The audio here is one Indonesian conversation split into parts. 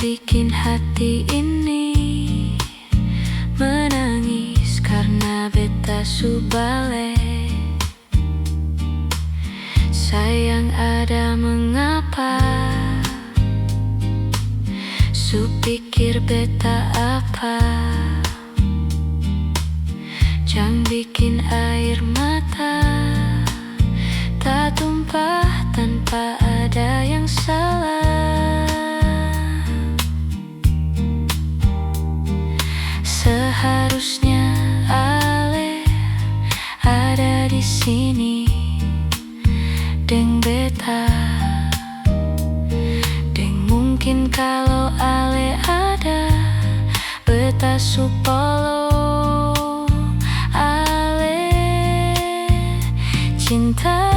bikin hati ini menangis karena beta su balik. Sayang ada mengapa, su pikir beta apa. Jangan bikin air mata tak tumpah tanpa ada yang salah. Seharusnya Ale ada di sini deng beta. Deng mungkin kalau Ale ada, beta supolo Ale. Cinta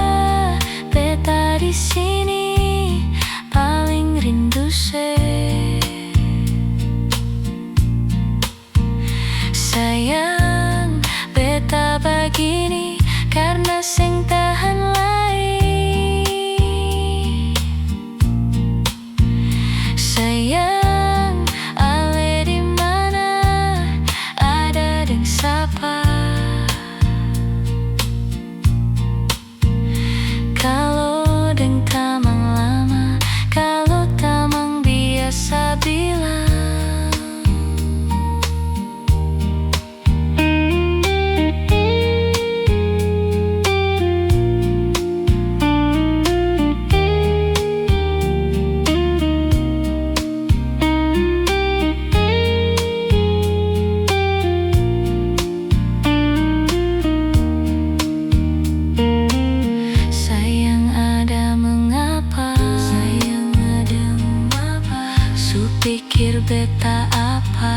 beta di sini paling rindu se. Sayang beta begini karena sing tahan lain. Sayang Ale di mana, ada deng sapa. Kalau deng tamang lama, kalau tamang biasa bilang. Pikir beta apa?